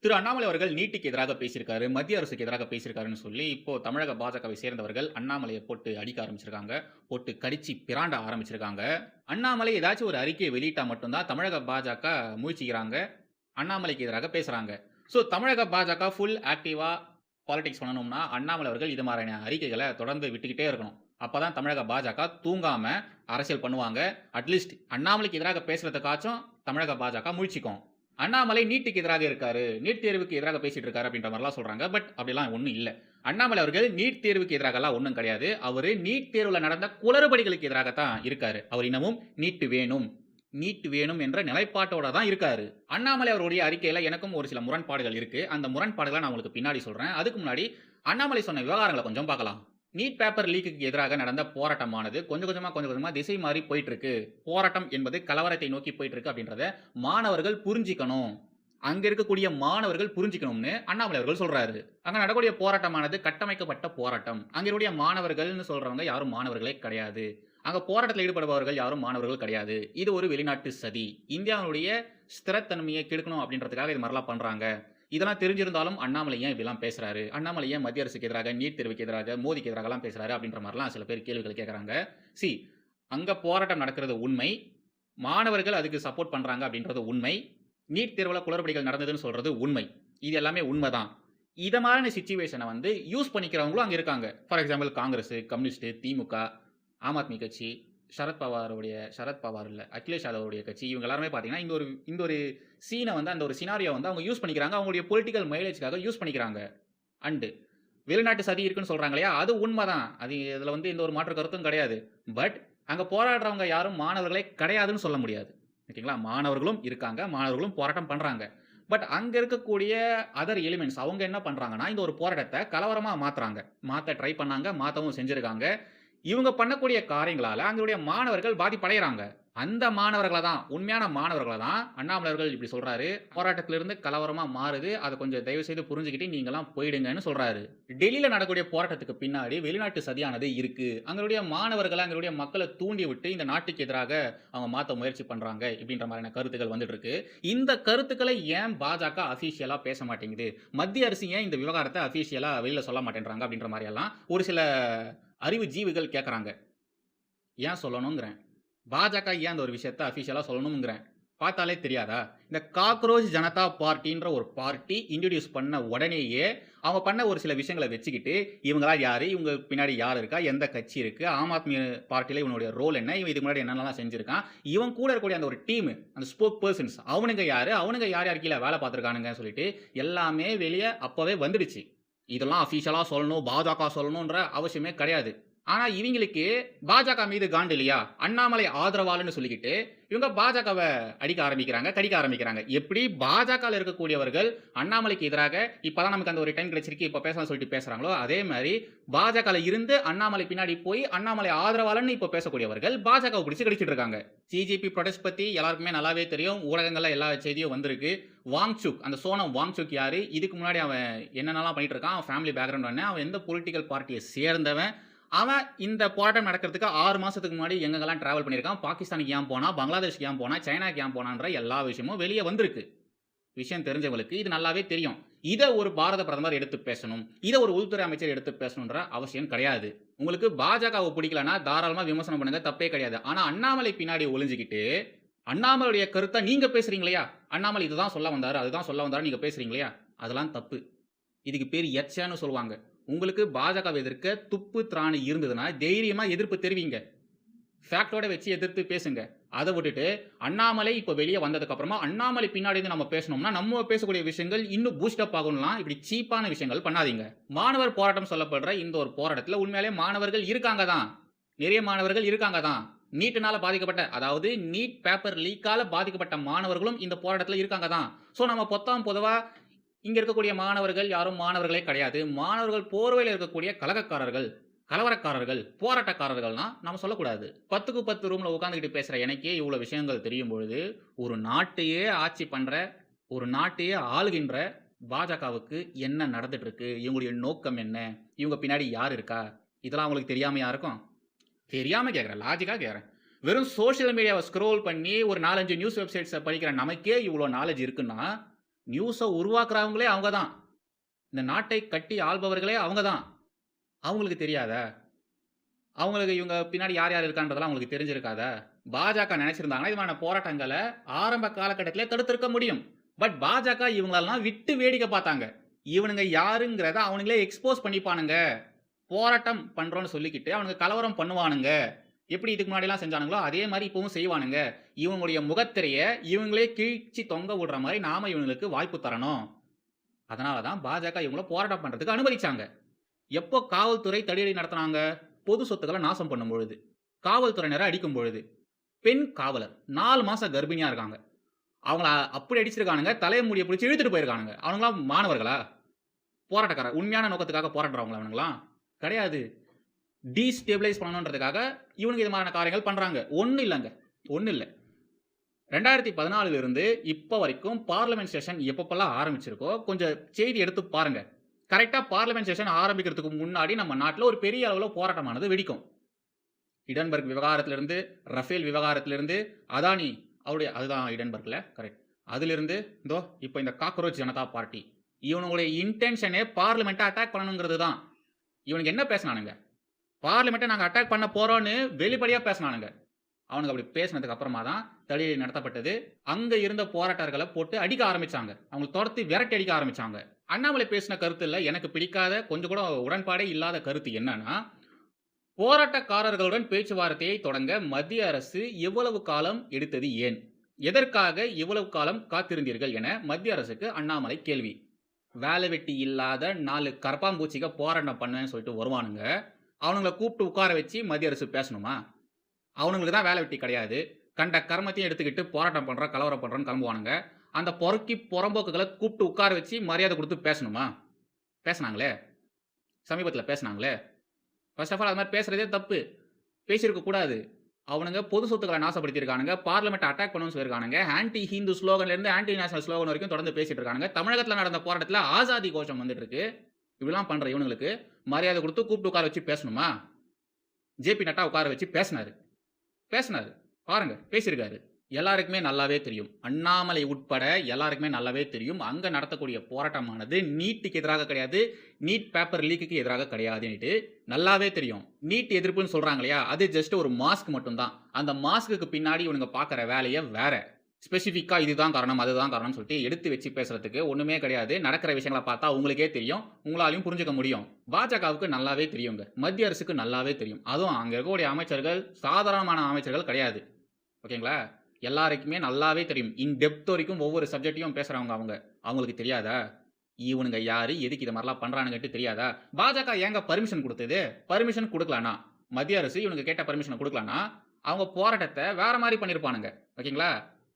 திரு அண்ணாமலை அவர்கள் நீட்டுக்கு எதிராக பேசியிருக்காரு. மத்திய அரசுக்கு எதிராக பேசியிருக்காருன்னு சொல்லி, இப்போ தமிழக பாஜகவை சேர்ந்தவர்கள் அண்ணாமலைய போட்டு அடிக்க ஆரம்பிச்சிருக்காங்க. போட்டு கடிச்சு பிராண்ட ஆரம்பிச்சிருக்காங்க. அண்ணாமலை ஏதாச்சும் ஒரு அறிக்கைய வெளியிட்டா மட்டும் தான் தமிழக பாஜக முழிச்சுக்கிறாங்க. அண்ணாமலைக்கு எதிராக பேசுறாங்க. தமிழக பாஜக ஃபுல் ஆக்டிவா பாலிடிக்ஸ் பண்ணணும்னா, அண்ணாமலை அவர்கள் இது மாரியான அறிக்கைகள தொடர்ந்து விட்டுக்கிட்டே இருக்கணும். அப்பதான் தமிழக பாஜக தூங்காம அரசியல் பண்ணுவாங்க. அட்லீஸ்ட் அண்ணாமலைக்கு எதிராக பேசுறதுக்காச்சும் தமிழக பாஜக முழிச்சுக்கும். அண்ணாமலை நீட்டுக்கு எதிராக இருக்காரு. நீட் தேர்வுக்கு எதிராக பேசிட்டு இருக்காரு அப்படின்ற மாரிலாம் சொல்றாங்க. பட் அப்படிலாம் ஒண்ணும் இல்ல. அண்ணாமலை அவர்கள் நீட் தேர்வுக்கு எதிராகலாம் ஒண்ணும் கிடையாது. அவரு நீட் தேர்வுல நடந்த குளறுபடிகளுக்கு எதிராக தான் இருக்காரு. அவர் இன்னமும் நீட் வேணும், நீட் வேணும் என்ற நிலைப்பாட்டோட தான் இருக்காரு. அண்ணாமலை அவருடைய அறிக்கையில எனக்கும் ஒரு சில முரண்பாடுகள் இருக்கு. அந்த முரண்பாடுகள நான் உங்களுக்கு பின்னாடி சொல்றேன். அதுக்கு முன்னாடி அண்ணாமலை சொன்ன விவகாரங்கள கொஞ்சம் பார்க்கலாம். நீட் பேப்பர் லீக்குக்கு எதிராக நடந்த போராட்டமானது கொஞ்சம் கொஞ்சமா திசை மாறி போயிட்டு இருக்கு. போராட்டம் என்பது கலவரத்தை நோக்கி போயிட்டு இருக்கு அப்படின்றத மாணவர்கள் புரிஞ்சிக்கணும். அங்க இருக்கக்கூடிய மாணவர்கள் புரிஞ்சிக்கணும்னு அண்ணாமலை அவர்கள் சொல்றாரு. அங்க நடக்கக்கூடிய போராட்டமானது கட்டமைக்கப்பட்ட போராட்டம். அங்க இருக்கக்கூடிய மாணவர்கள்னு சொல்றவங்க யாரும் மாணவர்களே கிடையாது. அங்க போராட்டத்தில் ஈடுபடுபவர்கள் யாரும் மாணவர்கள் கிடையாது. இது ஒரு வெளிநாட்டு சதி. இந்தியாவுடைய ஸ்திரத்தன்மையை கெடுக்கணும் அப்படின்றதுக்காக இது மாரிலாம் பண்றாங்க. இதெல்லாம் தெரிஞ்சிருந்தாலும் அண்ணாமலை ஏன் இப்படிலாம் பேசுறாரு? அண்ணாமலை ஏன் மத்திய அரசுக்கு எதிராக, நீட் தேர்வுக்கு எதிராக, மோடிக்கு எதிராகலாம் பேசுறாரு? அப்படின்ற மாரிலாம் சில பேர் கேள்விகள் கேட்கறாங்க. சி அங்க போராட்டம் நடக்கிறது உண்மை. மாணவர்கள் அதுக்கு சப்போர்ட் பண்றாங்க அப்படின்றது உண்மை. நீட் தேர்வுல குளறுபடிகள் நடந்ததுன்னு சொல்றது உண்மை. இது எல்லாமே உண்மைதான். இத மாரியான சிச்சுவேஷன யூஸ் பண்ணிக்கிறவங்களும் அங்க இருக்காங்க. ஃபார் எக்ஸாம்பிள் காங்கிரஸ், கம்யூனிஸ்ட், திமுக, ஆம் ஆத்மி கட்சி, சரத் பவார் இல்ல, அகிலேஷ் யாதவுடைய கட்சி இவங்க எல்லாருமே பார்த்தீங்கன்னா, இந்த ஒரு சீன அந்த ஒரு சினாரியோ அவங்க யூஸ் பண்ணிக்கிறாங்க. அவங்களுடைய பொலிட்டிக்கல் மைலேஜ்க்காக யூஸ் பண்ணிக்கிறாங்க. அண்ட் வெளிநாட்டு சதி இருக்குன்னு சொல்றாங்க இல்லையா? அது உண்மதான். அது இதுல எந்த ஒரு மாற்று கருத்தும் கிடையாது. பட் அங்க போராடுறவங்க யாரும் மாணவர்களே கிடையாதுன்னு சொல்ல முடியாது. ஓகேங்களா? மாணவர்களும் இருக்காங்க. மாணவர்களும் போராட்டம் பண்றாங்க. பட் அங்க இருக்கக்கூடிய அதர் எலிமெண்ட்ஸ் அவங்க என்ன பண்றாங்கன்னா, இந்த ஒரு போராட்டத்த கலவரமா மாத்துறாங்க. மாத்த ட்ரை பண்ணாங்க. மாத்தவும் செஞ்சிருக்காங்க. இவங்க பண்ணக்கூடிய காரியங்களால அங்களுடைய மாணவர்கள் பாதிப்படையறாங்க. அந்த மாணவர்கள தான், உண்மையான மாணவர்கள தான் அண்ணாமலை அவர்கள் இப்படி சொல்றாரு. போராட்டத்திலிருந்து கலவரமா மாறுது. அத கொஞ்சம் தயவு செய்து புரிஞ்சுகிட்டு நீங்கலாம் போயிடுங்கன்னு சொல்றாரு. டெல்லியில நடக்கக்கூடிய போராட்டத்துக்கு பின்னாடி வெளிநாட்டு சதியானது இருக்கு. அங்களுடைய மாணவர்கள, அங்களுடைய மக்கள தூண்டி விட்டு இந்த நாட்டுக்கு எதிராக அவங்க மாத்த முயற்சி பண்றாங்க. இப்படின்ற மாதிரியான கருத்துக்கள் வந்துட்டு இருக்கு. இந்த கருத்துக்களை ஏன் பாஜக அபிஷியலா பேச மாட்டேங்குது? மத்திய அரசு ஏன் இந்த விவகாரத்த அபிஷியலா வெளியில சொல்ல மாட்டேன்றாங்க? அப்படின்ற மாரி எல்லாம் ஒரு சில அறிவு ஜீவிகள் கேட்கறாங்க. ஏன் சொல்லணும்ங்கிறேன். பாஜக ஏன் அந்த ஒரு விஷயத்த அபிஷியலா சொல்லணும்ங்கிறேன். பார்த்தாலே தெரியாதா? இந்த காக்ரோச் ஜனதா பார்ட்டின்ற ஒரு பார்ட்டி இன்ட்ரோடியூஸ் பண்ண உடனேயே அவங்க பண்ண ஒரு சில விஷயங்கள வச்சுக்கிட்டு, இவங்கலாம் யாரு? இவங்க பின்னாடி யார் இருக்கா? எந்த கட்சி இருக்கு? ஆம் ஆத்மி பார்ட்டில இவனுடைய ரோல் என்ன? இவன் இதுக்கு முன்னாடி என்னென்னலாம் செஞ்சிருக்கான்? இவன் கூட இருக்கக்கூடிய அந்த ஒரு டீம், அந்த ஸ்போக் பெர்சன்ஸ் அவனுங்க யாரு? அவனுங்க யார் யார் கீழ வேலை பார்த்துருக்கானுங்கன்னு சொல்லிட்டு எல்லாமே வெளிய அப்பவே வந்துடுச்சு. இதெல்லாம் அபிஷியலா சொல்லணும், பாஜக சொல்லணும்ன்ற அவசியமே கிடையாது. ஆனா இவங்களுக்கு பாஜக மீது காண்டு இல்லையா? அண்ணாமலை ஆதரவாளர்ன்னு சொல்லிக்கிட்டு இவங்க பாஜகவ அடிக்க ஆரம்பிக்கிறாங்க, கடிக்க ஆரம்பிக்கிறாங்க. எப்படி பாஜகல இருக்கக்கூடியவர்கள் அண்ணாமலைக்கு எதிராக இப்பதான் நமக்கு அந்த ஒரு டைம் கிடைச்சிருக்கு, இப்ப பேசலாம்னு சொல்லிட்டு பேசுறாங்களோ, அதே மாரி பாஜகல இருந்து அண்ணாமலை பின்னாடி போய் அண்ணாமலை ஆதரவாளர்ன்னு இப்ப பேசக்கூடியவர்கள் பாஜகவ பிடிச்சு கடிச்சிட்டு இருக்காங்க. சிஜேபி ப்ரொடெஸ்ட் பத்தி எல்லாருக்குமே நல்லாவே தெரியும். ஊடகங்கள்ல எல்லா செய்தியும் வந்திருக்கு. வாங்சுக், அந்த சோனம் வாங்சுக் யாரு? இதுக்கு முன்னாடி அவன் என்னென்னலாம் பண்ணிட்டு இருக்கான்? அவன் ஃபேமிலி பேக்ரவுண்ட் என்ன? அவன் எந்த பொலிட்டிக்கல் பார்ட்டியை சேர்ந்தவன்? அவன் இந்த போராட்டம் நடக்கிறதுக்கு 6 மாசத்துக்கு முன்னாடி எங்கெங்கெல்லாம் டிராவல் பண்ணியிருக்கான்? பாகிஸ்தானுக்கு ஏன் போனா? பங்களாதேஷ்க்கு ஏன் போனா? சைனாக்கு ஏன் போனான்ற எல்லா விஷயமும் வெளியே வந்திருக்கு. விஷயம் தெரிஞ்சவங்களுக்கு இது நல்லாவே தெரியும். இத ஒரு பாரத பிரதமர் எடுத்து பேசணும். இத ஒரு உள்துறை அமைச்சர் எடுத்து பேசணும்ன்ற அவசியம் கிடையாது. உங்களுக்கு பாஜகவை பிடிக்கலன்னா தாராளமா விமர்சனம் பண்ணுங்க, தப்பே கிடையாது. ஆனா அண்ணாமலை பின்னாடி ஒளிஞ்சுக்கிட்டு அண்ணாமலையுடைய கருத்தை நீங்க பேசுறீங்க இல்லையா? அண்ணாமலை இதுதான் சொல்ல வந்தாரு, அதுதான் சொல்ல வந்தாரு நீங்க பேசுறீங்க இல்லையா? அதெல்லாம் தப்பு. இதுக்கு பேர் எச்சன்னு சொல்லுவாங்க. உங்களுக்கு பாஜகவை எதிர்க்க துப்பு திராணி இருந்ததுன்னா தைரியமா எதிர்ப்பு தெரிவிங்க. ஃபேக்டோட வச்சு எதிர்த்து பேசுங்க. அதை விட்டுட்டு அண்ணாமலை இப்ப வெளியே வந்ததுக்கு அப்புறமா அண்ணாமலை பின்னாடி இருந்து நம்ம பேசணும்னா நம்ம பேசக்கூடிய விஷயங்கள் இன்னும் பூஸ்டப் ஆகணும்லாம் இப்படி சீப்பான விஷயங்கள் பண்ணாதீங்க. மாணவர் போராட்டம் சொல்லப்படுற இந்த ஒரு போராட்டத்துல உண்மையிலே மாணவர்கள் இருக்காங்க தான். நிறைய மாணவர்கள் இருக்காங்க தான். நீட்னால பாதிக்கப்பட்ட, அதாவது நீட் பேப்பர் லீக்கால பாதிக்கப்பட்ட மாணவர்களும் இந்த போராட்டத்துல இருக்காங்க தான். சோ நம்ம பொதுவா இங்க இருக்கக்கூடிய மாணவர்கள் யாரும் மாணவர்களே கிடையாது. மாணவர்கள் போர்வையில் இருக்கக்கூடிய கலகக்காரர்கள், கலவரக்காரர்கள், போராட்டக்காரர்கள்னா நம்ம சொல்லக்கூடாது. 10க்கு 10 ரூம்ல உட்கார்ந்துகிட்டு பேசுற எனக்கே இவ்வளவு விஷயங்கள் தெரியும் பொழுது, ஒரு நாட்டையே ஆட்சி பண்ற, ஒரு நாட்டையே ஆளுகின்ற பாஜகவுக்கு என்ன நடந்துட்டு இருக்கு? இவங்களுடைய நோக்கம் என்ன? இவங்க பின்னாடி யார் இருக்கா? இதெல்லாம் உங்களுக்கு தெரியாமையா இருக்கும்? தெரியாம கேட்கிறேன். லாஜிக்கா கேட்கிறேன். வெறும் சோசியல் மீடியாவை ஸ்க்ரோல் பண்ணி ஒரு 4, 5 நியூஸ் வெப்சைட்ஸை படிக்கிற நமக்கே இவ்வளோ நாலேஜ் இருக்குன்னா, நியூஸ உருவாக்குறவங்களே அவங்க தான். இந்த நாட்டை கட்டி ஆள்பவர்களே அவங்க தான். அவங்களுக்கு தெரியாதா? அவங்களுக்கு இவங்க பின்னாடி யார் யார் இருக்கான்றதெல்லாம் அவங்களுக்கு தெரிஞ்சிருக்காதா? பாஜக நினைச்சிருந்தாங்கன்னா, இது மாதிரியான போராட்டங்கள ஆரம்ப காலகட்டத்திலே தடுத்திருக்க முடியும். பட் பாஜக இவங்களெல்லாம் விட்டு வேடிக்கை பார்த்தாங்க. இவனுங்க யாருங்கிறத அவனுங்களே எக்ஸ்போஸ் பண்ணிப்பானுங்க. போராட்டம் பண்றோம்னு சொல்லிக்கிட்டு அவனுங்க கலவரம் பண்ணுவானுங்க. எப்படி இதுக்கு முன்னாடிலாம் செஞ்சானுங்களோ, அதே மாரி இப்பவும் செய்வானுங்க. இவங்களுடைய முகத்திரைய இவங்களே கிழிச்சு தொங்க விடுற மாரி நாம இவங்களுக்கு வாய்ப்பு தரணும். அதனால தான் பாஜக இவங்கள போராட்டம் பண்றதுக்கு அனுமதிச்சாங்க. எப்போ காவல்துறை தடியடி நடத்துனாங்க? பொது சொத்துக்கள நாசம் பண்ணும் பொழுது. காவல்துறையினர அடிக்கும் பொழுது. பெண் காவலர் 4 மாசம் கர்ப்பிணியா இருக்காங்க. அவங்கள அப்படி அடிச்சிருக்கானுங்க. தலைய முடிய பிடிச்சு இழுத்துட்டு போயிருக்கானுங்க. அவனுங்கலாம் மாணவர்களா? போராட்டக்காரர். உண்மையான நோக்கத்துக்காக போராடுறவங்களா இவனுங்கலாம்? கிடையாது. டீஸ்டெபிலைஸ் பண்ணணுன்றதுக்காக இவனுங்க இது மாதிரியான காரியங்கள் பண்றாங்க. ஒண்ணும் இல்லங்க. ஒண்ணும் இல்ல. 2014 இருந்து இப்ப வரைக்கும் பார்லிமென்ட் செஷன் எப்பப்பலாம் ஆரம்பிச்சிருக்கோ, கொஞ்சம் செய்தி எடுத்து பாருங்க. கரெக்ட்டா பார்லிமென்ட் செஷன் ஆரம்பிக்கிறதுக்கு முன்னாடி நம்ம நாட்டுல ஒரு பெரிய அளவுல போராட்டமானது வெடிக்கும். ஹிடன்பர்க் விவகாரத்திலிருந்து, ரஃபேல் விவகாரத்திலிருந்து, அதானி அவருடைய அதுதான் ஹிடன்பர்க்ல கரெக்ட். அதிலிருந்து இதோ இப்ப இந்த காக்ரோச் ஜனதா பார்ட்டி. இவனுங்களுடைய இன்டென்ஷனே பார்லிமென்ட்ட அட்டாக் பண்ணணுங்கிறது தான். இவனுங்க என்ன பேசுனானுங்க? பார்லிமென்ட்ட நாங்க அட்டாக் பண்ண போறோம்னு வெளிப்படையா பேசுனானுங்க. அவனுங்க அப்படி பேசினதுக்கு அப்புறமா தான் தடியடி நடத்தப்பட்டது. அங்க இருந்த போராட்டர்கள போட்டு அடிக்க ஆரம்பிச்சாங்க. அவங்கள தொரத்தி விரட்டி அடிக்க ஆரம்பிச்சாங்க. அண்ணாமலை பேசின கருத்துல எனக்கு பிடிக்காத கொஞ்சம் கூட உடன்பாடே இல்லாத கருத்து என்னன்னா, போராட்டக்காரர்களுடன் பேச்சுவார்த்தையை தொடங்க மத்திய அரசு இவ்வளவு காலம் எடுத்தது ஏன்? எதற்காக இவ்வளவு காலம் காத்திருந்தீர்கள் என மத்திய அரசுக்கு அண்ணாமலை கேள்வி. வேலை வெட்டி இல்லாத 4 கரப்பான்பூச்சிக போராட்டம் பண்ணுவேன்னு சொல்லிட்டு வருவானுங்க. அவனுங்கள கூப்பிட்டு உட்கார வச்சு மத்திய அரசு பேசணுமா? அவனுங்களுக்கு தான் வேலை வெட்டி கிடையாது. கண்ட கருமத்தையும் எடுத்துக்கிட்டு போராட்டம் பண்றோம், கலவரம் பண்றோம்னு கிளம்புவானுங்க. அந்த பொறுக்கி புறம்போக்குகள கூப்பிட்டு உட்கார வச்சு மரியாதை குடுத்து பேசணுமா? பேசுனாங்களே! சமீபத்தில பேசுனாங்களே! ஃபர்ஸ்ட் ஆஃப் ஆல் அது மாரி பேசுறதே தப்பு. பேசியிருக்க கூடாது. அவனுங்க பொது சொத்துக்கள நாசப்படுத்தியிருக்கானுங்க. பார்லிமென்ட்ட அட்டாக் பண்ணணும்னு சொல்லியிருக்கானுங்க. ஆன்டி ஹிந்து ஸ்லோகன்லேருந்து ஆன்டி நேஷனல் ஸ்லோகன் வரைக்கும் தொடர்ந்து பேசிட்டு இருக்கானுங்க. தமிழகத்தில நடந்த போராட்டத்தில ஆசாதி கோஷம் வந்துட்டு இருக்கு. இப்படிலாம் பண்ற இவனுங்களுக்கு மரியாதை குடுத்து கூப்பிட்டு உட்கார வச்சு பேசணுமா? ஜே.பி. நட்டா உட்கார வச்சு பேசினாரு. பேசினாரு. பாருங்க பேசியிருக்காரு. எல்லாருக்குமே நல்லாவே தெரியும். அண்ணாமலை உட்பட எல்லாருக்குமே நல்லாவே தெரியும். அங்க நடத்தக்கூடிய போராட்டமானது நீட்டுக்கு எதிராக கிடையாது. நீட் பேப்பர் லீக்குக்கு எதிராக கிடையாதுன்னுட்டு நல்லாவே தெரியும். நீட் எதிர்ப்புன்னு சொல்றாங்க இல்லையா? அது ஜஸ்ட் ஒரு மாஸ்க் மட்டும் தான். அந்த மாஸ்க்குக்கு பின்னாடி இவனுங்க பார்க்குற வேலையே வேற. ஸ்பெசிஃபிக்கா இதுதான் காரணம், அதுதான் காரணம்னு சொல்லிட்டு எடுத்து வச்சு பேசுறதுக்கு ஒண்ணுமே கிடையாது. நடக்கிற விஷயங்கள பார்த்தா உங்களுக்கே தெரியும். உங்களாலயும் புரிஞ்சுக்க முடியும். பாஜகவுக்கு நல்லாவே தெரியுங்க. மத்திய அரசுக்கு நல்லாவே தெரியும். அதுவும் அங்க இருக்கக்கூடிய அமைச்சர்கள் சாதாரணமான அமைச்சர்கள் கிடையாது. ஓகேங்களா? எல்லாருக்குமே நல்லாவே தெரியும். இன் டெப்த் வரைக்கும் ஒவ்வொரு சப்ஜெக்ட்டையும் பேசுறவங்க அவங்க. அவங்களுக்கு தெரியாதா? இவனுங்க யாரு? எதுக்கு இது மாரிலாம் பண்றானுங்கன்ட்டு தெரியாதா? பாஜக ஏங்க பர்மிஷன் குடுத்தது? பர்மிஷன் குடுக்கலன்னா, மத்திய அரசு இவனுங்க கேட்ட பர்மிஷன குடுக்கலன்னா, அவங்க போராட்டத்த வேற மாரி பண்ணியிருப்பானுங்க. ஓகேங்களா?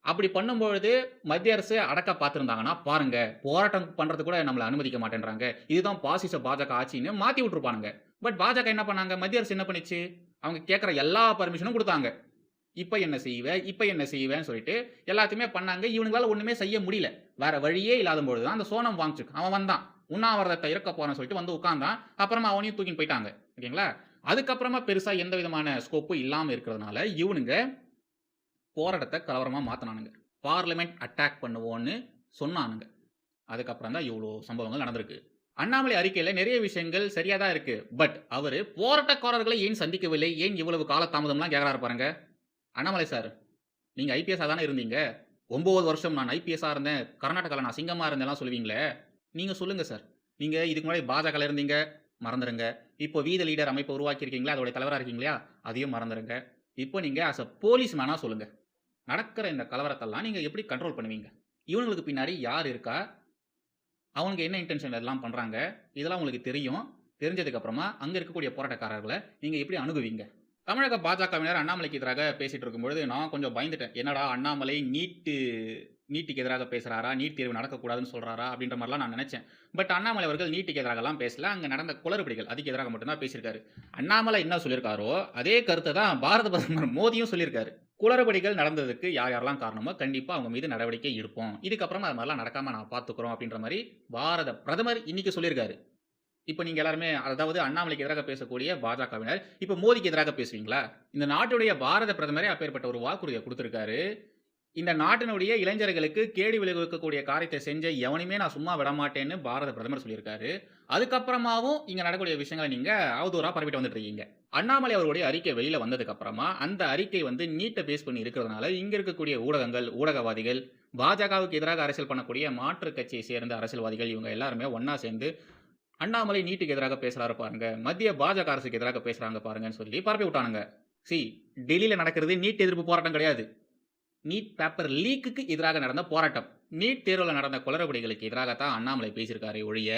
அப்படி பண்ணும்பொழுது மத்திய அரசு அடக்க பார்த்திருந்தாங்கன்னா, பாருங்க போராட்டம் பண்றதுக்கு கூட நம்மள அனுமதிக்க மாட்டேன்றாங்க. இதுதான் பாசிச பாஜக ஆட்சின்னு மாத்தி விட்டுருப்பானுங்க. பட் பாஜக என்ன பண்ணாங்க? மத்திய அரசு என்ன பண்ணுச்சு? அவங்க கேட்கிற எல்லா பர்மிஷனும் குடுத்தாங்க. இப்ப என்ன செய்வ? இப்ப என்ன செய்வேன்னு சொல்லிட்டு எல்லாத்தையுமே பண்ணாங்க. இவனுங்களால ஒண்ணுமே செய்ய முடியல. வேற வழியே இல்லாத பொழுது தான் அந்த சோனம் வாங்சுக் அவன் வந்தான். உண்ணாவிரதத்த இருக்க போறேன்னு சொல்லிட்டு வந்து உட்கார்ந்தான். அப்புறமா அவனையும் தூக்கின்னு போயிட்டாங்க. ஓகேங்களா? அதுக்கப்புறமா பெருசா எந்த விதமான ஸ்கோப்பும் இல்லாம இருக்கிறதுனால இவனுங்க போராட்டத்த கலவரமா மாத்துனானுங்க. பார்லிமென்ட் அட்டாக் பண்ணுவோம்னு சொன்னானுங்க. அதுக்கப்புறம் தான் இவ்ளோ சம்பவங்கள் நடந்திருக்கு. அண்ணாமலை அறிக்கையில நிறைய விஷயங்கள் சரியா தான் இருக்கு. பட் அவரு போராட்டக்காரர்களை ஏன் சந்திக்கவில்லை? ஏன் இவ்வளவு காலதாமதம்லாம் கேட்கிறாரு பாருங்க. அண்ணாமலை சார், நீங்க ஐபிஎஸ்ஸா தானே இருந்தீங்க. 9 வருஷம் நான் ஐபிஎஸ்ஸா இருந்தேன். கர்நாடகால நான் சிங்கமா இருந்தேன்லாம் சொல்லுவீங்களே. நீங்க சொல்லுங்க சார். நீங்க இதுக்கு முன்னாடி பாஜகல இருந்தீங்க. மறந்துருங்க. இப்போ வி த லீடர் அமைப்ப உருவாக்கி இருக்கீங்களா? அதோட தலைவரா இருக்கீங்க இல்லையா? அதையும் மறந்துருங்க. இப்போ நீங்க ஆஸ் எ போலீஸ் மேனா சொல்லுங்க. நடக்கிற இந்த கலவரத்தெல்லாம் நீங்க எப்படி கண்ட்ரோல் பண்ணுவீங்க? இவனுங்களுக்கு பின்னாடி யார் இருக்கா? அவனுங்க என்ன இன்டென்ஷன்ல இதெல்லாம் பண்றாங்க? இதெல்லாம் உங்களுக்கு தெரியும். தெரிஞ்சதுக்கு அப்புறமா அங்க இருக்கக்கூடிய போராட்டக்காரர்கள நீங்க எப்படி அணுகுவீங்க? தமிழக பாஜகவினர் அண்ணாமலைக்கு எதிராக பேசிட்டு இருக்கும்பொழுது நான் கொஞ்சம் பயந்துட்டேன். என்னடா அண்ணாமலை நீட்டுக்கு எதிராக பேசுறாரா? நீட் தேர்வு நடக்கக்கூடாதுன்னு சொல்றாரா? அப்படின்ற மாரிலாம் நான் நினைச்சேன். பட் அண்ணாமலை அவர்கள் நீட்டுக்கு எதிராகலாம் பேசல. அங்க நடந்த குளறுபடிகள் அதுக்கு எதிராக மட்டும் தான் பேசியிருக்காரு. அண்ணாமலை என்ன சொல்லியிருக்காரோ, அதே கருத்த தான் பாரத பிரதமர் மோடியும் சொல்லியிருக்காரு. குளறுபடிகள் நடந்ததுக்கு யார் யாரெல்லாம் காரணமோ கண்டிப்பா அவங்க மீது நடவடிக்கை எடுப்போம். இதுக்கப்புறம் அது மாதிரிலாம் நடக்காம நான் பார்த்துக்கிறோம் அப்படின்ற மாரி பாரத பிரதமர் இன்னைக்கு சொல்லியிருக்காரு. இப்ப நீங்க எல்லாருமே அதாவது அண்ணாமலைக்கு எதிராக பேசக்கூடிய பாஜகவினர் இப்ப மோடிக்கு எதிராக பேசுவீங்களா? இந்த நாட்டுடைய பாரத பிரதமரே அப்பேற்பட்ட ஒரு வாக்குறுதியை குடுத்திருக்காரு. இந்த நாட்டினுடைய இளைஞர்களுக்கு கேடு விளைவிக்கக்கூடிய காரியத்தை செஞ்ச எவனையுமே நான் சும்மா விடமாட்டேன்னு பாரத பிரதமர் சொல்லியிருக்காரு. அதுக்கப்புறமாவும் இங்க நடக்கக்கூடிய விஷயங்கள நீங்க அவதூறா பரப்பிட்டு வந்துட்டு இருக்கீங்க. அண்ணாமலை அவருடைய அறிக்கை வெளியில வந்ததுக்கு அப்புறமா, அந்த அறிக்கை வந்து நீட்ட பேஸ் பண்ணி இருக்கிறதுனால, இங்க இருக்கக்கூடிய ஊடகங்கள், ஊடகவாதிகள், பாஜகவுக்கு எதிராக அரசியல் பண்ணக்கூடிய மாற்றுக் கட்சியை சேர்ந்த அரசியல்வாதிகள் இவங்க எல்லாருமே ஒண்ணா சேர்ந்து, அண்ணாமலை நீட்டுக்கு எதிராக பேசுறாரு பாருங்க, மத்திய பாஜக அரசுக்கு எதிராக பேசுறாங்க பாருங்கன்னு சொல்லி பரப்பி விட்டானுங்க. சி டெல்லியில நடக்கிறது நீட் எதிர்ப்பு போராட்டம் கிடையாது. நீட் பேப்பர் லீக்குக்கு எதிராக நடந்த போராட்டம். நீட் தேர்வுல நடந்த குளறுபடிகளுக்கு எதிராக தான் அண்ணாமலை பேசியிருக்காரே ஒழிய,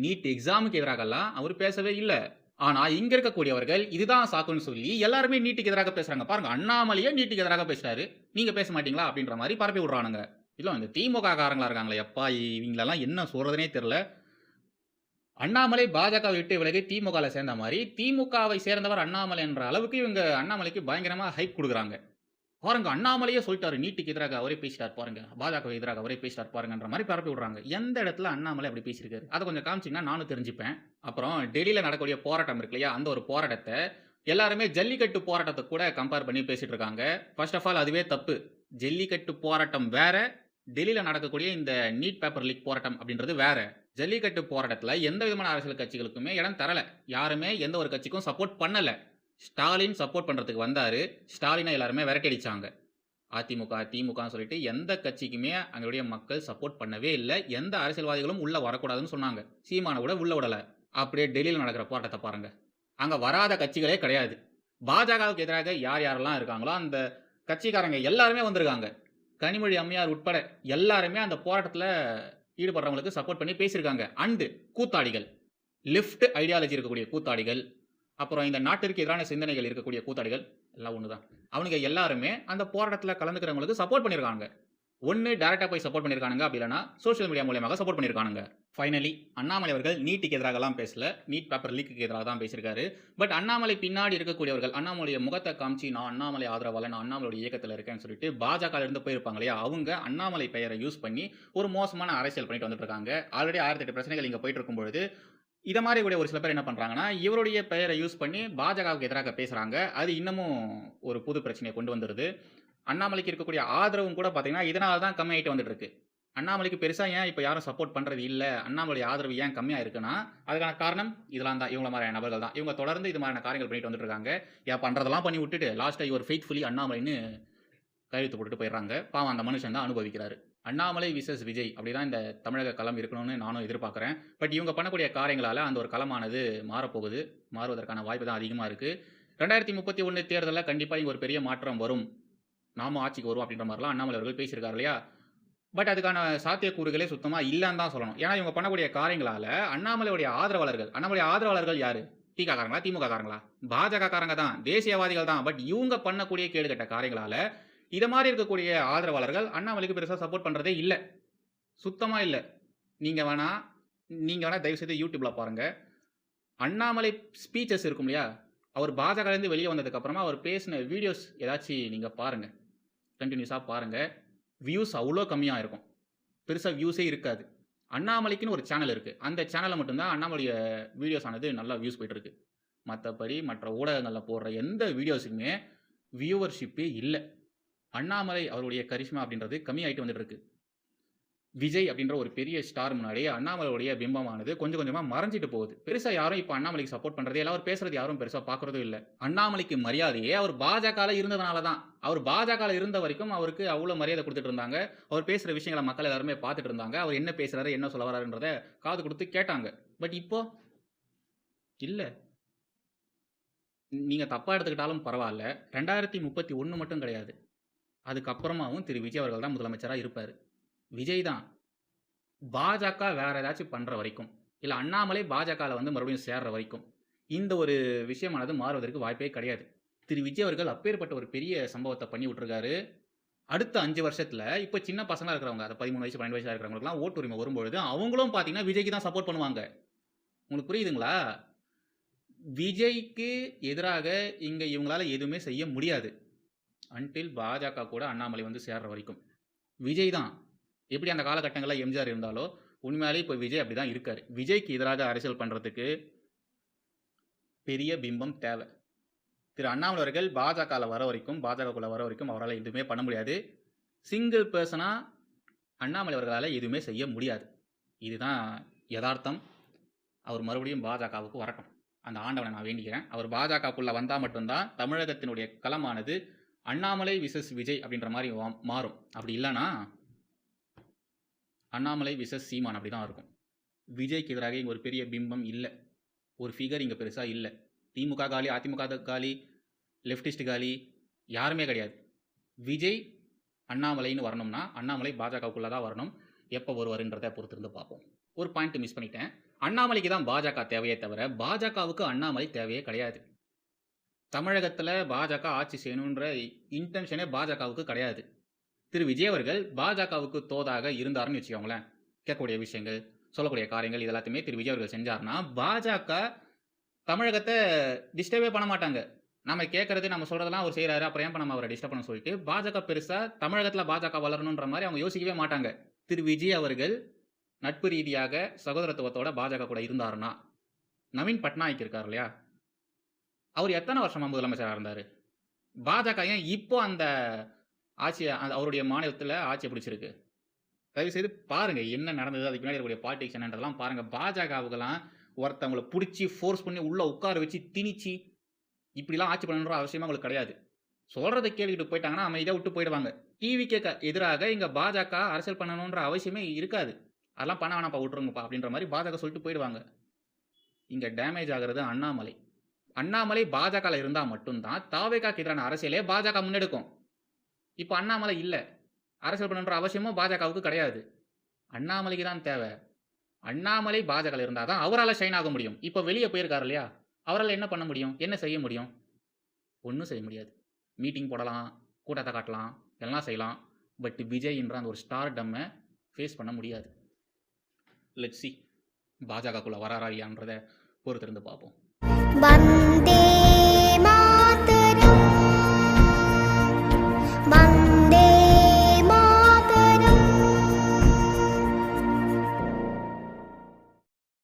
நீட் எக்ஸாமுக்கு எதிராகலாம் அவரு பேசவே இல்ல. ஆனா, இங்க இருக்கக்கூடியவர்கள் இதுதான் சாக்குன்னு சொல்லி எல்லாருமே நீட்டுக்கு எதிராக பேசுறாங்க. பாருங்க அண்ணாமலையே நீட்டுக்கு எதிராக பேசுறாரு. நீங்க பேச மாட்டீங்களா? அப்படின்ற மாரி பரப்பி விடுறானுங்க. இல்ல இந்த திமுக காரங்களா இருக்காங்களே, யப்பா இவங்களலாம் என்ன சொல்றதுன்னே தெரியல. அண்ணாமலை பாஜக விட்டு விலகி திமுகல சேர்ந்த மாரி, திமுகவை சேர்ந்தவர் அண்ணாமலை என்ற அளவுக்கு இவங்க அண்ணாமலைக்கு பயங்கரமா ஹைப் குடுக்குறாங்க. பாருங்க அண்ணாமலையே சொல்லிட்டாரு. நீட்டுக்கு எதிராக அவரே பேசிட்டார் பாருங்க. பாஜகவுக்கு எதிராக அவரே பேசிட்டார் பாருங்கன்ற மாரி பரப்பி விடுறாங்க. எந்த இடத்துல அண்ணாமலை அப்படி பேசியிருக்காரு? அத கொஞ்சம் காமிச்சீங்கன்னா நானும் தெரிஞ்சுப்பேன். அப்புறம் டெல்லியில நடக்கக்கூடிய போராட்டம் இருக்கு இல்லையா? அந்த ஒரு போராட்டத்த எல்லாருமே ஜல்லிக்கட்டு போராட்டத்த கூட கம்பேர் பண்ணி பேசிட்டு இருக்காங்க. ஃபர்ஸ்ட் ஆஃப் ஆல் அதுவே தப்பு. ஜல்லிக்கட்டு போராட்டம் வேற. டெல்லியில நடக்கக்கூடிய இந்த நீட் பேப்பர் லீக் போராட்டம் அப்படின்றது வேற. ஜல்லிக்கட்டு போராட்டத்துல எந்த விதமான அரசியல் கட்சிகளுக்குமே இடம் தரல. யாருமே எந்த ஒரு கட்சிக்கும் சப்போர்ட் பண்ணல. ஸ்டாலின் சப்போர்ட் பண்றதுக்கு வந்தாரு. ஸ்டாலின எல்லாருமே விரட்டி அடிச்சாங்க. அதிமுக, திமுகன்னு சொல்லிட்டு எந்த கட்சிக்குமே அங்களுடைய மக்கள் சப்போர்ட் பண்ணவே இல்ல. எந்த அரசியல்வாதிகளும் உள்ள வரக்கூடாதுன்னு சொன்னாங்க. சீமான கூட உள்ள விடல. அப்படியே டெல்லியில நடக்கிற போராட்டத்த பாருங்க. அங்க வராத கட்சிகளே கிடையாது. பாஜகவுக்கு எதிராக யார் யாரெல்லாம் இருக்காங்களோ அந்த கட்சிக்காரங்க எல்லாருமே வந்திருக்காங்க. கனிமொழி அம்மையார் உட்பட எல்லாருமே அந்த போராட்டத்துல ஈடுபடுறவங்களுக்கு சப்போர்ட் பண்ணி பேசியிருக்காங்க. அண்ட் கூத்தாடிகள், லெஃப்ட் ஐடியாலஜி இருக்கக்கூடிய கூத்தாடிகள், அப்புறம் இந்த நாட்டிற்கு எதிரான சிந்தனைகள் இருக்கக்கூடிய கூத்தாடிகள் எல்லாம் ஒண்ணுதான். அவனுங்க எல்லாருமே அந்த போராட்டத்துல கலந்துக்கிறவங்களுக்கு சப்போர்ட் பண்ணியிருக்காங்க. ஒண்ணு டைரக்ட்டா போய் சப்போர்ட் பண்ணியிருக்கானுங்க. அப்படி இல்லன்னா சோசியல் மீடியா மூலியமாக சப்போர்ட் பண்ணியிருக்கானுங்க. ஃபைனலி அண்ணாமலை அவர்கள் நீட்டுக்கு எதிராகலாம் பேசல. நீட் பேப்பர் லீக்குக்கு எதிராக தான் பேசியிருக்காரு. பட் அண்ணாமலை பின்னாடி இருக்கக்கூடியவர்கள், அண்ணாமலைய முகத்த காமிச்சு நான் அண்ணாமலை ஆதரவாளன், நான் அண்ணாமலையோட இயக்கத்துல இருக்கேன்னு சொல்லிட்டு பாஜகல இருந்து போயிருப்பாங்க இல்லையா? அவங்க அண்ணாமலை பெயரை யூஸ் பண்ணி ஒரு மோசமான அரசியல் பண்ணிட்டு வந்துட்டு இருக்காங்க. ஆல்ரெடி 1008 பிரச்சனைகள் இங்க போயிட்டு இருக்கும் பொழுது இத மாரி கூட ஒரு சில பேர் என்ன பண்றாங்கன்னா, இவருடைய பெயரை யூஸ் பண்ணி பாஜகவுக்கு எதிராக பேசுறாங்க. அது இன்னமும் ஒரு புது பிரச்சனைய கொண்டு வந்துருது. அண்ணாமலைக்கு இருக்கக்கூடிய ஆதரவும் கூட பார்த்தீங்கன்னா, இதனால தான் கம்மியாயிட்டு வந்துட்டு இருக்கு. அண்ணாமலைக்கு பெருசா ஏன் இப்ப யாரும் சப்போர்ட் பண்றது இல்ல? அண்ணாமலைய ஆதரவு ஏன் கம்மியா இருக்குன்னா, அதுக்கான காரணம் இதெல்லாம் தான். இவங்கள மாரியான நபர்கள் தான். இவங்க தொடர்ந்து இது மாரியான காரியங்கள் பண்ணிட்டு வந்துட்டு இருக்காங்க. பண்றதெல்லாம் பண்ணி விட்டுட்டு, லாஸ்ட்டா யுவர் ஃபெய்த்ஃபுல்லி அண்ணாமலைன்னு கையெழுத்து போட்டுட்டு போயிடுறாங்க. பாவம் அந்த மனுஷன் தான் அனுபவிக்கிறாரு. அண்ணாமலை விசஸ் விஜய் அப்படிதான் இந்த தமிழக களம் இருக்கணும்னு நானும் எதிர்பார்க்கிறேன். பட் இவங்க பண்ணக்கூடிய காரியங்களால அந்த ஒரு களமானது மாறப்போகுது. மாறுவதற்கான வாய்ப்பு தான் அதிகமா இருக்கு. 2031 தேர்தல்ல கண்டிப்பா இங்க ஒரு பெரிய மாற்றம் வரும். நாம ஆட்சிக்கு வருவோம் அப்படின்ற மாரிலாம் அண்ணாமலை அவர்கள் பேசியிருக்காரு இல்லையா? பட் அதுக்கான சாத்தியக்கூறுகளே சுத்தமா இல்லன்னு தான் சொல்லணும். ஏன்னா இவங்க பண்ணக்கூடிய காரியங்களால அண்ணாமலையுடைய ஆதரவாளர்கள் யாரு? தி.க. காரங்களா? திமுக காரங்களா? பாஜக காரங்க தான். தேசியவாதிகள் தான். பட் இவங்க பண்ணக்கூடிய கேடுகெட்ட காரியங்களால இத மாரி இருக்கக்கூடிய ஆதரவாளர்கள் அண்ணாமலைக்கு பெருசா சப்போர்ட் பண்றதே இல்ல. சுத்தமா இல்ல. நீங்க வேணா தயவு செய்து YouTubeல பாருங்க. அண்ணாமலை ஸ்பீச்சஸ் இருக்கும் இல்லையா? அவர் பாஜகலேருந்து வெளிய வந்ததுக்கு அப்புறமா அவர் பேசின வீடியோஸ் ஏதாச்சு நீங்க பாருங்க. கன்டினியூஸா பாருங்க. வியூஸ் அவ்ளோ கம்மியா இருக்கும். பெருசா வியூஸே இருக்காது. அண்ணாமலைக்குன்னு ஒரு சேனல் இருக்கு. அந்த சேனல்ல மட்டும் தான் அண்ணாமலையோட வீடியோஸ் ஆனது நல்லா வியூஸ் போயிட்டு இருக்கு. மத்தபடி மற்ற ஊடகங்கள்ல போடுற எந்த வீடியோஸுக்குமே வியூவர்ஷிப்பே இல்ல. அண்ணாமலை அவருடைய கரிஷ்மா அப்படின்றது கம்மியாயிட்டு வந்துட்டு இருக்கு. விஜய் அப்படின்ற ஒரு பெரிய ஸ்டார் முன்னாடி அண்ணாமலையுடைய பிம்பமானது கொஞ்சம் கொஞ்சமா மறைஞ்சிட்டு போகுது. பெருசா யாரும் இப்ப அண்ணாமலைக்கு சப்போர்ட் பண்றதே இல்ல. அவர் பேசுறது யாரும் பெருசா பார்க்கறதும் இல்ல. அண்ணாமலைக்கு மரியாதையே அவர் பாஜகல இருந்ததனால தான். அவர் பாஜகல இருந்த வரைக்கும் அவருக்கு அவ்வளவு மரியாதை குடுத்துட்டு இருந்தாங்க. அவர் பேசுற விஷயங்கள மக்கள் எல்லாருமே பார்த்துட்டு இருந்தாங்க. அவர் என்ன பேசுறாரு, என்ன சொல்ல வர்றாருன்றத காது குடுத்து கேட்டாங்க. பட் இப்போ இல்ல. நீங்க தப்பா எடுத்துக்கிட்டாலும் பரவால்ல. 2031 மட்டும் கிடையாது. அதுக்கப்புறமாவும் திரு விஜய் அவர்கள் தான் முதலமைச்சரா இருப்பாரு. விஜய் தான். பாஜக வேற ஏதாச்சும் பண்ற வரைக்கும், இல்ல அண்ணாமலை பாஜகல வந்து மறுபடியும் சேர்ற வரைக்கும், இந்த ஒரு விஷயமானது மாறுவதற்கு வாய்ப்பே கிடையாது. திரு விஜய் அவர்கள் அப்பேற்பட்ட ஒரு பெரிய சம்பவத்த பண்ணி விட்டுருக்காரு. அடுத்த 5 வருஷத்துல இப்ப சின்ன பசங்களா இருக்கிறவங்க, அது 13 வயசு, 12 வயசா இருக்கிறவங்களுக்குலாம் ஓட்டு உரிமை வரும்பொழுது, அவங்களும் பார்த்தீங்கன்னா விஜய்க்கு தான் சப்போர்ட் பண்ணுவாங்க. உங்களுக்கு புரியுதுங்களா? விஜய்க்கு எதிராக இங்க இவங்களால எதுவுமே செய்ய முடியாது. அன்டில் பாஜக கூட அண்ணாமலை வந்து சேர்ற வரைக்கும். விஜய் தான். எப்படி அந்த காலகட்டங்கள்ல எம்ஜிஆர் இருந்தாலோ, உண்மையாலே இப்ப விஜய் அப்படிதான் இருக்காரு. விஜய்க்கு எதிராக அரசியல் பண்றதுக்கு பெரிய பிம்பம் தேவை. திரு அண்ணாமலை அவர்கள் பாஜகல வர வரைக்கும், பாஜகக்குள்ள வர வரைக்கும் அவரால எதுவுமே பண்ண முடியாது. சிங்கிள் பெர்சனா அண்ணாமலை அவர்களால எதுவுமே செய்ய முடியாது. இதுதான் யதார்த்தம். அவர் மறுபடியும் பாஜகவுக்கு வரட்டும். அந்த ஆண்டவனை நான் வேண்டிக்கிறேன். அவர் பாஜகக்குள்ள வந்தா மட்டும் தான் தமிழகத்தினுடைய களமானது அண்ணாமலை விசஸ் விஜய் அப்படின்ற மாரி மாறும். அப்படி இல்லன்னா, அண்ணாமலை விசஸ் சீமான் அப்படி தான் இருக்கும். விஜய்க்கு எதிராக இங்க ஒரு பெரிய பிம்பம் இல்ல. ஒரு ஃபிகர் இங்க பெருசா இல்ல. திமுக காலி, அதிமுக காலி, லெஃப்டிஸ்ட் காலி, யாருமே கிடையாது. விஜய் அண்ணாமலைன்னு வரணும்னா, அண்ணாமலை பாஜகவுக்குள்ள தான் வரணும். எப்போ வருவாருன்றத பொறுத்திருந்து பார்ப்போம். ஒரு பாயிண்ட் மிஸ் பண்ணிட்டேன். அண்ணாமலைக்கு தான் பாஜக தேவையே தவிர, பாஜகவுக்கு அண்ணாமலை தேவையே கிடையாது. தமிழகத்துல பாஜக ஆட்சி செய்யணுன்ற இன்டென்ஷனே பாஜகவுக்கு கிடையாது. திரு விஜய் அவர்கள் பாஜகவுக்கு தோதாக இருந்தாருன்னு வச்சுக்கோங்களேன். கேட்கக்கூடிய விஷயங்கள், சொல்லக்கூடிய காரியங்கள் இது எல்லாத்தையுமே திரு விஜய் அவர்கள் செஞ்சாருன்னா, பாஜக தமிழகத்தை டிஸ்டர்பே பண்ண மாட்டாங்க. நம்ம கேட்கறது, நம்ம சொல்றதெல்லாம் அவர் செய்றாரு. அப்புறம் ஏன் இப்ப நம்ம அவரை டிஸ்டர்ப் பண்ண சொல்லிட்டு, பாஜக பெருசா தமிழகத்துல பாஜக வளரணுன்ற மாரி அவங்க யோசிக்கவே மாட்டாங்க. திரு விஜய் அவர்கள் நட்பு ரீதியாக சகோதரத்துவத்தோட பாஜக கூட இருந்தாருன்னா, நவீன் பட்நாயக் இருக்கார் இல்லையா? அவர் எத்தனை வருஷமா முதலமைச்சரா இருந்தாரு? பாஜக ஏன் இப்போ அந்த ஆட்சிய அவருடைய மாநிலத்துல ஆட்சிய பிடிச்சிருக்கு? தயவுசெய்து பாருங்க என்ன நடந்தது, அதுக்கு பின்னாடி இருக்கக்கூடிய பாலிடிக்ஸ் என்னன்றதெல்லாம் பாருங்க. பாஜகவுக்கெல்லாம் ஒருத்தவங்கள புடிச்சு ஃபோர்ஸ் பண்ணி உள்ள உட்கார வச்சு திணிச்சு இப்படிலாம் ஆட்சி பண்ணணுன்ற அவசியமே அவங்களுக்கு கிடையாது. சொல்றத கேட்டுக்கிட்டு போயிட்டாங்கன்னா அமைதியா விட்டு போயிடுவாங்க. டிவிகேக்கு எதிராக இங்க பாஜக அரசியல் பண்ணணுன்ற அவசியமே இருக்காது. அதெல்லாம் பண்ண வேணாம்ப்பா, விட்டுருங்கப்பா அப்படின்ற மாதிரி பாஜக சொல்லிட்டு போயிடுவாங்க. இங்க டேமேஜ் ஆகிறது அண்ணாமலை. அண்ணாமலை பாஜகல இருந்தா மட்டும்தான் தாவேகாக்கு எதிரான அரசியலே பாஜக முன்னெடுக்கும். இப்போ அண்ணாமலை இல்ல. அரசியல் பண்ணணுன்ற அவசியமும் பாஜகவுக்கு கிடையாது. அண்ணாமலைக்கு தான் தேவை. அண்ணாமலை பாஜகல இருந்தா தான் அவரால ஷைன் ஆக முடியும். இப்போ வெளியே போயிருக்காரு இல்லையா? அவரால் என்ன பண்ண முடியும்? என்ன செய்ய முடியும்? ஒன்றும் செய்ய முடியாது. மீட்டிங் போடலாம், கூட்டத்தை காட்டலாம், எல்லாம் செய்யலாம். பட் விஜய் என்ற அந்த ஒரு ஸ்டார் டம்மை ஃபேஸ் பண்ண முடியாது. லெட்ஸ் சி பாஜகக்குள்ள வராரா இல்லையான்றதை பொறுத்திருந்து பார்ப்போம். வந்தே